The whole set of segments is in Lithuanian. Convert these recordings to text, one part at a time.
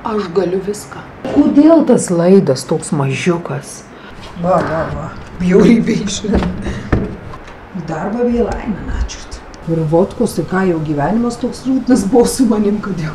Aš galiu viską. Kodėl tas laidas toks mažiukas? Va. Bjaurybė išvien. Į darbą vėl eina, načiut. Ir vodkos, tai ką, jau gyvenimas toks liūdnas buvo su manim, kad jau.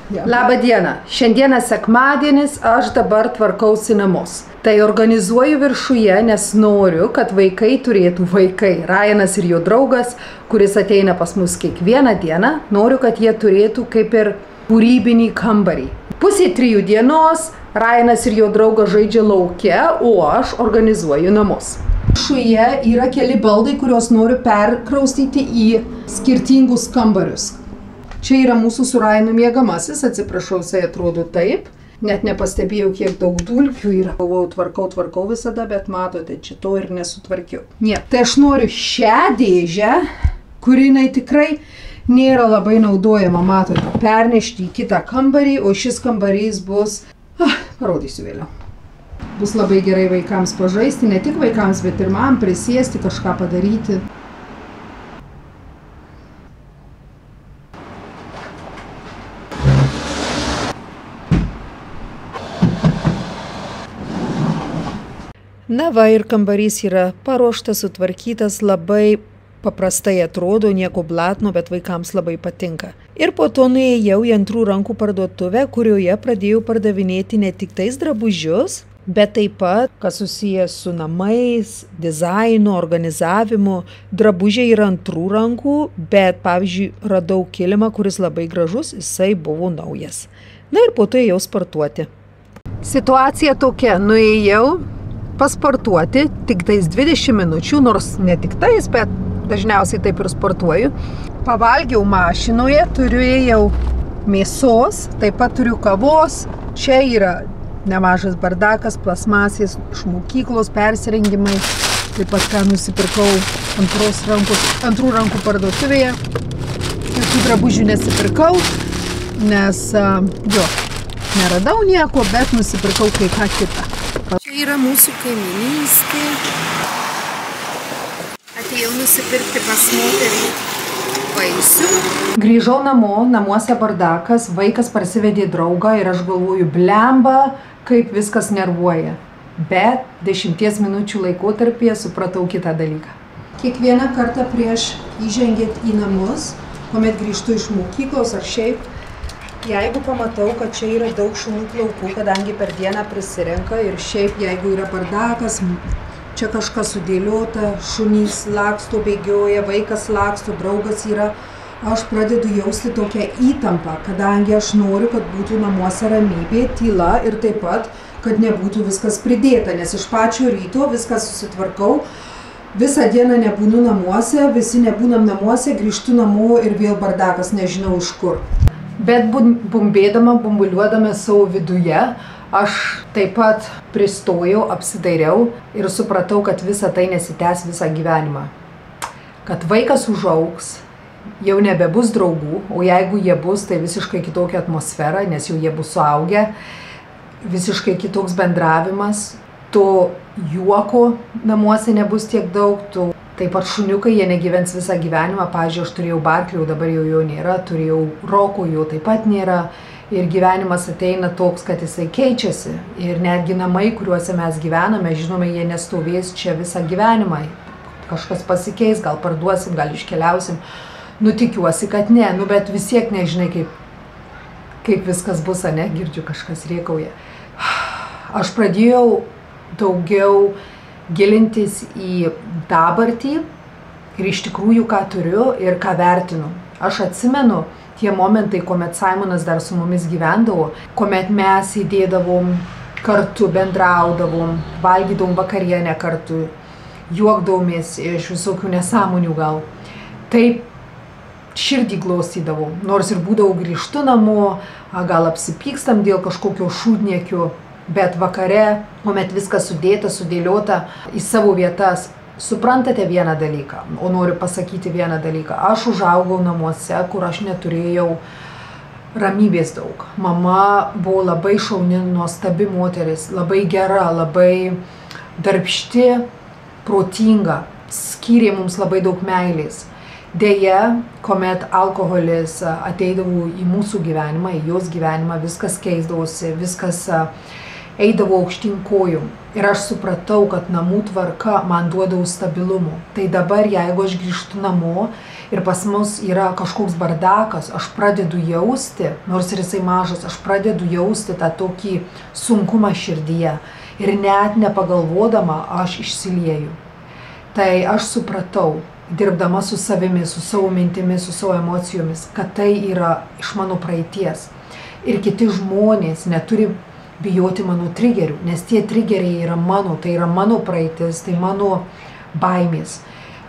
Ja. Labą dieną. Šiandieną sekmadienis, aš dabar tvarkausi namus. Tai organizuoju viršuje, nes noriu, kad vaikai turėtų vaikai. Ryanas ir jo draugas, kuris ateina pas mus kiekvieną dieną, noriu, kad jie turėtų kaip ir kūrybinį kambarį. Pusė 3 dienos Ryanas ir jo draugas žaidžia lauke, o aš organizuoju namus. Viršuje yra keli baldai, kuriuos noriu perkraustyti į skirtingus kambarius. Čia yra mūsų su Ryanu miegamasis, atsiprašau, jisai atrodo taip. Net nepastebėjau, kiek daug dulkių yra. Tvarkau visada, bet matote, čia to ir nesutvarkiau. Ne, tai aš noriu šią dėžę, kuri tikrai nėra labai naudojama, matote, pernešti į kitą kambarį, o šis kambarys bus... Parodysiu vėliau. Bus labai gerai vaikams pažaisti, ne tik vaikams, bet ir man prisėsti, kažką padaryti. Na va, ir kambarys yra paruoštas, sutvarkytas, labai paprastai atrodo, nieko blatno, bet vaikams labai patinka. Ir po to nuėjau į antrų rankų parduotuvę, kurioje pradėjau pardavinėti ne tik tais drabužius, bet taip pat, kas susijęs su namais, dizainu, organizavimu. Drabužiai yra antrų rankų, bet pavyzdžiui, radau kilimą, kuris labai gražus, jisai buvo naujas. Na ir po to ėjau sportuoti. Situacija tokia, nuėjau pasportuoti tik tais 20 minučių, nors ne tik tais, bet dažniausiai taip ir sportuoju. Pavalgiau mašinoje, turėjau mėsos, taip pat turiu kavos. Čia yra nemažas bardakas, plasmasės, iš mokyklos persirengimai. Taip pat ką nusipirkau antrų rankų parduotuvėje. Jokių drabužių nesipirkau, nes neradau nieko, bet nusipirkau kai ką kitą. Čia yra mūsų kaimynystė. Atėjau nusipirkti pas moterį vaisių. Grįžau namo, namuose bardakas, vaikas parsivedė draugą ir aš galvoju, blemba, kaip viskas nervuoja. Bet 10 minučių laikotarpyje supratau kitą dalyką. Kiekvieną kartą prieš įžengėt į namus, kuomet grįžtu iš mokyklos ar šiaip, jeigu pamatau, kad čia yra daug šunų plaukų, kadangi per dieną prisirenka ir šiaip jeigu yra bardakas, čia kažkas sudėliota, šunys laksto, bėgioja, vaikas laksto, draugas yra, aš pradedu jausti tokią įtampą, kadangi aš noriu, kad būtų namuose ramybė, tyla ir taip pat, kad nebūtų viskas pridėta, nes iš pačio ryto viskas susitvarkau, visą dieną nebūnu namuose, visi nebūnam namuose, grįžtu namo ir vėl bardakas, nežinau iš kur. Bet bumbuliuodama savo viduje, aš taip pat pristojau, apsidairiau ir supratau, kad visa tai nesitęs visą gyvenimą. Kad vaikas užaugs, jau nebebus draugų, o jeigu jie bus, tai visiškai kitokia atmosfera, nes jau jie bus suaugę, visiškai kitoks bendravimas, to juoko namuose nebus tiek daug, taip pat šuniukai, jie negyvens visą gyvenimą. Pavyzdžiui, aš turėjau Barklį, dabar jau jo nėra, turėjau Roko, jo taip pat nėra. Ir gyvenimas ateina toks, kad jisai keičiasi. Ir netgi namai, kuriuose mes gyvename, žinome, jie nestovės čia visą gyvenimą. Kažkas pasikeis, gal parduosim, gal iškeliausim. Tikiuosi, kad ne, bet vis tiek nežinai, kaip viskas bus, ne, girdžiu, kažkas rėkauja. Aš pradėjau daugiau gilintis į dabartį ir iš tikrųjų ką turiu ir ką vertinu. Aš atsimenu tie momentai, kuomet Simonas dar su mumis gyvendavo, kuomet mes sėdėdavom kartu, bendraudavom, valgydavom vakarienę kartu, juokdavomės iš visokių nesąmonių gal. Taip širdį glaustydavau, nors ir būdavau grįžtu namo, gal apsipykstam dėl kažkokio šūdniekių. Bet vakare, kuomet viskas sudėta, sudėliota į savo vietas, suprantate vieną dalyką, o noriu pasakyti vieną dalyką. Aš užaugau namuose, kur aš neturėjau ramybės daug. Mama buvo labai šauni, nuostabi moteris, labai gera, labai darbšti, protinga, skyrė mums labai daug meilės. Deja, kuomet alkoholis ateidavo į mūsų gyvenimą, į jos gyvenimą, viskas keisdavosi, viskas eidavo aukštyn kojom. Ir aš supratau, kad namų tvarka man duodavo stabilumo. Tai dabar, jeigu aš grįžtu namo ir pas mus yra kažkoks bardakas, aš pradedu jausti, nors ir jisai mažas, aš pradedu jausti tą tokį sunkumą širdyje. Ir net nepagalvodama aš išsilieju. Tai aš supratau, dirbdama su savimi, su savo mintimis, su savo emocijomis, kad tai yra iš mano praeities. Ir kiti žmonės neturi bijoti mano trigerių, nes tie trigeriai yra mano, tai yra mano praeitis, tai mano baimės.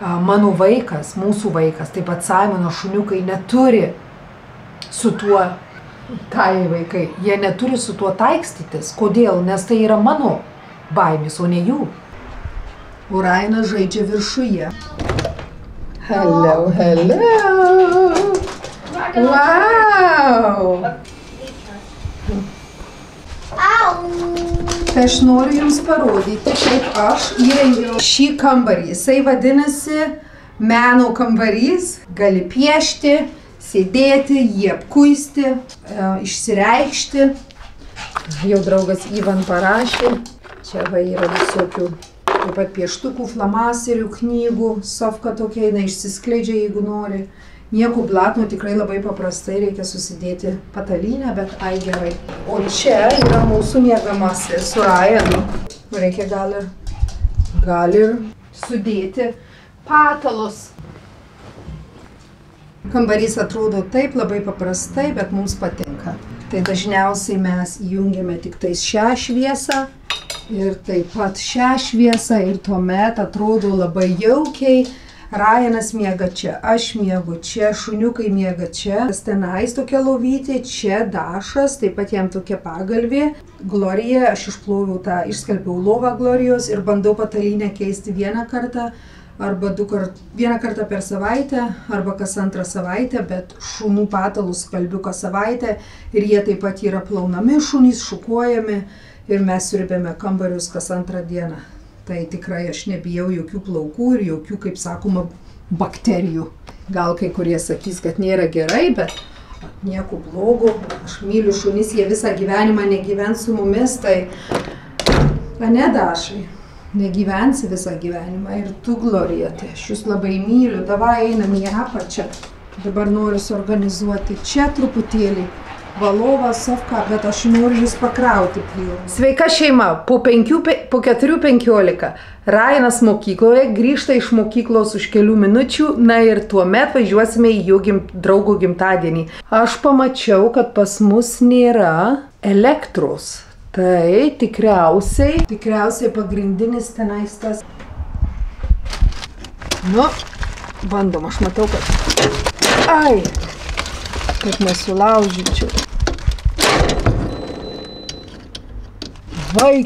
Mano vaikas, mūsų vaikas, taip pat Simono šuniukai neturi su tuo, tai vaikai, jie neturi su tuo taikstytis. Kodėl? Nes tai yra mano baimės, o ne jų. O Ryanas žaidžia viršuje. Hello, hello! Wow! Tai aš noriu jums parodyti, kaip aš įrengiau šį kambarį. Jisai vadinasi meno kambarys. Gali piešti, sėdėti, jį apkuisti, išsireikšti. Jau draugas Ivan parašė. Čia va yra visokių taip pat pieštukų, flamasterių, knygų. Sofka tokia, jinai išsiskleidžia, jeigu nori. Nieko blatno, tikrai labai paprastai, reikia susidėti patalynę, bet ai gerai. O čia yra mūsų miegamasis su Ryanu. Reikia gal ir sudėti patalus. Kambarys atrodo taip labai paprastai, bet mums patinka. Tai dažniausiai mes įjungiame tik tais šią šviesą ir taip pat šią šviesą ir tuomet atrodo labai jaukiai. Ryanas miega čia, aš miegu čia, šuniukai miega čia. Tenais tokia lovytė, čia Dašas, taip pat jam tokia pagalvė. Glorija, aš išploviau išskalbiau lovą Glorijos ir bandau patalynę keisti vieną kartą per savaitę arba kas antrą savaitę, bet šunų patalus skalbiu kas savaitę ir jie taip pat yra plaunami šunys, šukuojami ir mes siurbėme kambarius kas antrą dieną. Tai tikrai aš nebijau jokių plaukų ir jokių, kaip sakoma, bakterijų. Gal kai kurie sakys, kad nėra gerai, bet nieko blogo. Aš myliu šunis, jie visą gyvenimą negyvens su mumis, tai ne Dašai, negyvensi visą gyvenimą. Ir tu, Glorija, tai aš jūs labai myliu, davai einam į apačią. Dabar noriu suorganizuoti čia truputėlį. Valovą, Sofką, bet aš noriu jūs pakrauti prie. Sveika šeima, po 4:15. Ryanas mokykloje, grįžta iš mokyklos už kelių minučių, na ir tuomet važiuosime į jo draugo gimtadienį. Aš pamačiau, kad pas mus nėra elektros. Tai tikriausiai pagrindinis tenais tas. Nu, bandom, aš matau, kad... Ai! Kad nesulaužyčiau. Vai,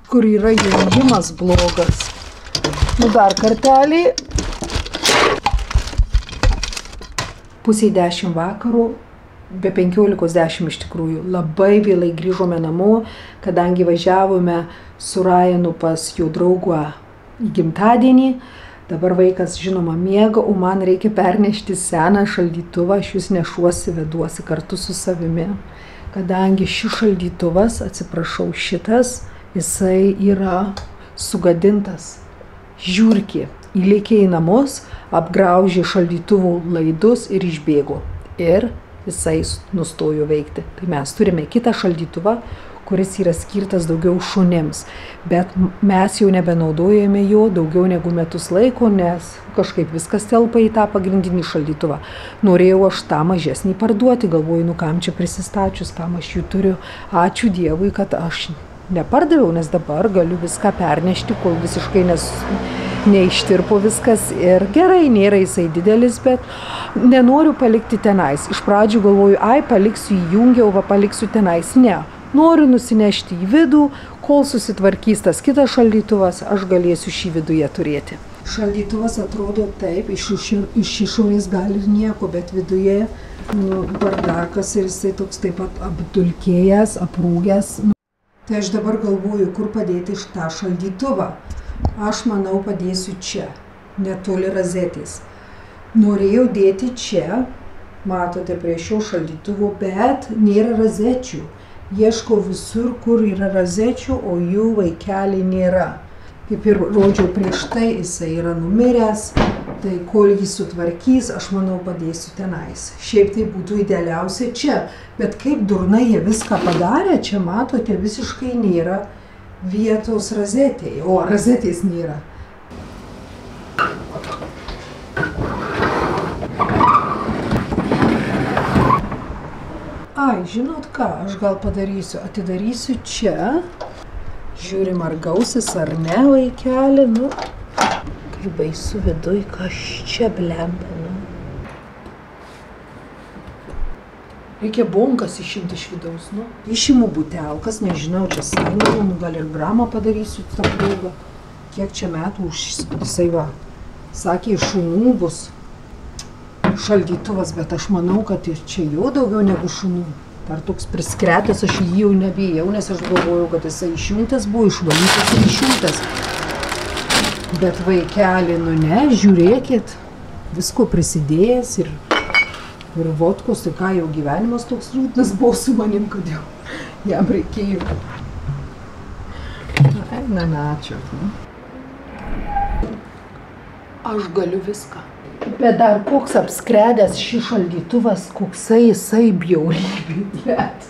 kur yra jungimas blogas. Nu dar kartelį. 9:30 vakaro, be 15:10 iš tikrųjų. Labai vėlai grįžome namo, kadangi važiavome su Ryanu pas jo draugą į gimtadienį. Dabar vaikas, žinoma, miega, o man reikia pernešti seną šaldytuvą, aš jūs nešuosi, veduosi kartu su savimi. Kadangi šis šaldytuvas, atsiprašau, šitas, jisai yra sugadintas. Žiurkė įlėkė į namus, apgraužė šaldytuvų laidus ir išbėgo. Ir jisai nustojo veikti. Tai mes turime kitą šaldytuvą, kuris yra skirtas daugiau šunims. Bet mes jau nebenaudojame jo daugiau negu metus laiko, nes kažkaip viskas telpa į tą pagrindinį šaldytuvą. Norėjau aš tą mažesnį parduoti, galvoju, nu kam čia prisistačius, tam aš jų turiu. Ačiū Dievui, kad aš nepardaviau, nes dabar galiu viską pernešti, kol visiškai neištirpo viskas. Ir gerai, nėra jisai didelis, bet nenoriu palikti tenais. Iš pradžių galvoju, ai, paliksiu įjungiau, paliksiu tenais. Ne. Noriu nusinešti į vidų, kol susitvarkys tas kitas šaldytuvas, aš galėsiu šį viduje turėti. Šaldytuvas atrodo taip, iš išorės gal ir nieko, bet viduje bardakas ir jisai toks taip pat apdulkėjęs, aprūgęs. Tai aš dabar galvoju, kur padėti tą šaldytuvą. Aš manau, padėsiu čia. netoli rozetės. Norėjau dėti čia, matote, prie šio šaldytuvo, bet nėra rozečių. Ieškau visur, kur yra rozečių, o jų vaikeliai nėra. Kaip ir rodžiau prieš tai, jisai yra numiręs, tai kol jį sutvarkys, aš manau padėsiu tenais. Šiaip tai būtų idealiausia čia, bet kaip durnai jie viską padarė, čia matote, visiškai nėra vietos rozetėje, o rozetės nėra. Ai, žinot ką, aš gal padarysiu, atidarysiu čia, žiūrim ar gausis ar ne vaikelį, nu, kaip baisu viduj, kas čia blemba, nu. Reikia bonkas išimti iš vidaus, nu. Išimu butelkas, nežinau, čia sąjungą, nu, gal ir gramą padarysiu tą progą. Kiek čia metų jisai va, sakė, šunų bus šaldytuvas, bet aš manau, kad ir čia jau daugiau negu šunų. Dar toks priskretęs, aš jį jau nebijau, nes aš galvojau, kad jisai išjungtas buvo, išvalytas ir išjungtas. Bet vaikelį, nu ne, žiūrėkit, visko prisidėjęs ir vodkos, tai ką jau gyvenimas toks liūdnas buvo su manim, kad jau jam reikėjo. Na, ačiū. Aš galiu viską. Bet dar koks apskredęs šį šaldytuvas, koksai jisai bjaurybė, bet.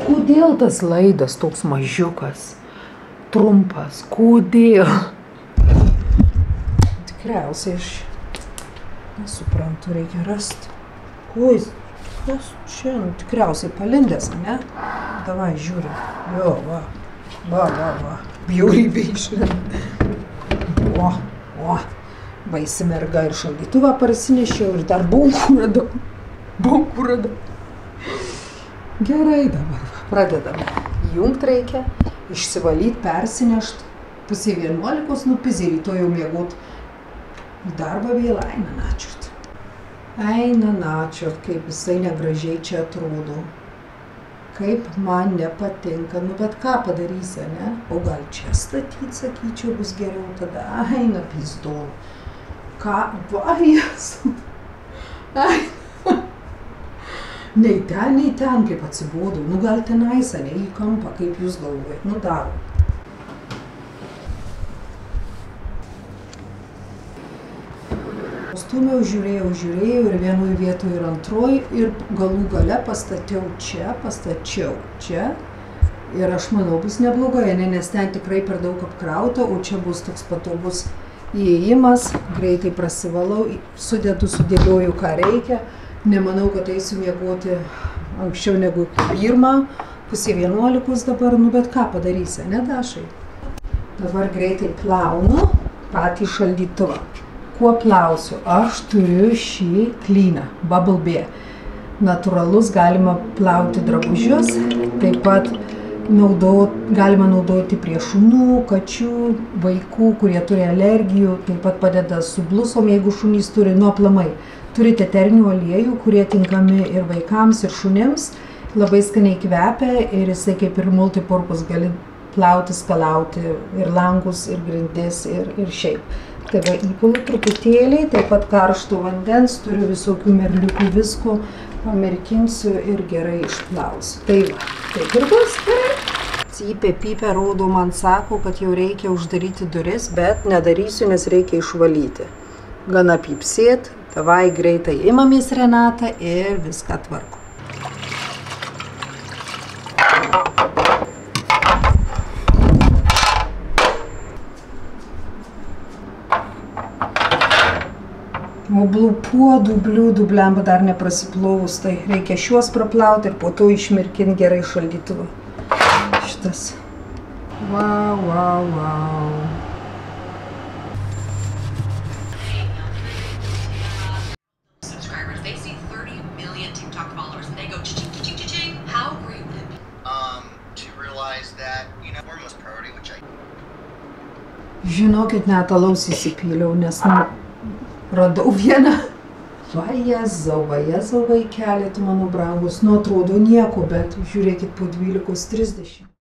Kodėl tas laidas toks mažiukas, trumpas, kodėl? Tikriausiai aš nesuprantu, reikia rasti. Ko jis, kas čia, nu, tikriausiai palindęs, ne? Davai, žiūri. Jo, va. Bjaurybė išlenda. O. Baisi merga ir šaldytuvą parsinešiau ir dar bonkų radau. Gerai dabar, pradedame. Jungt reikia, išsivalyti, persinešti. Pusė 11, nupizė rytoj jau miegot. Į darbą vėl eina načiut. Kaip jisai negražiai čia atrodo. Kaip man nepatinka, nu bet ką padarysi, ne? O gal čia statyti, sakyčiau, bus geriau tada. Eina pizdol. Ką? Va, Jesu. Nei ten, kaip atsibodau. Nu gal tenais, ne į kampą, kaip jūs galvojat. Nu darom. Stumiau, žiūrėjau ir vienoj vietoj ir antroj ir galų gale pastačiau čia. Ir aš manau, bus neblogai, nes ten tikrai per daug apkrauta, o čia bus toks patogus įėjimas, greitai prasivalau, sudėlioju, ką reikia. Nemanau, kad eisiu miegoti anksčiau negu 1, pusė 11 dabar, nu bet ką padarysi, ne Dašai? Dabar greitai plaunu patį šaldytuvą. Kuo plausiu? Aš turiu šį klyną, Bubble Bear. Natūralus, galima plauti drabužius, taip pat galima naudoti prie šunų, kačių, vaikų, kurie turi alergijų, taip pat padeda su blusom, jeigu šunys turi, nu aplamai. Turite eterinių aliejų, kurie tinkami ir vaikams, ir šunims, labai skaniai kvepia ir jisai kaip ir multipurpose gali plauti, skalauti ir langus, ir grindis, ir šiaip. Tai va, įpilu truputėlį, taip pat karšto vandens, turiu visokių merliukų visko, pamirkinsiu ir gerai išplausiu. Tai va, taip ir bus gerai. Cypia, rodo, man sako, kad jau reikia uždaryti duris, bet nedarysiu, nes reikia išvalyti. Gana pypsėt, davai greitai imamės Renata ir viską tvarko. Moblų puodų, bliūdų, blemba dar neprasiplovus, tai reikia šiuos praplauti ir po to išmirkinti gerai šaldytuvą. Šitas. Wow. Subscribers, they see 30 million TikTok followers and they go cha-ching. How great would it be? To realize that, foremost priority, which I... Žinokit, net alaus įsipyliau, nes radau vieną. Va, Jezau, vaikeli, tu mano brangus. Nu, atrodo nieko, bet žiūrėkit po 12:30.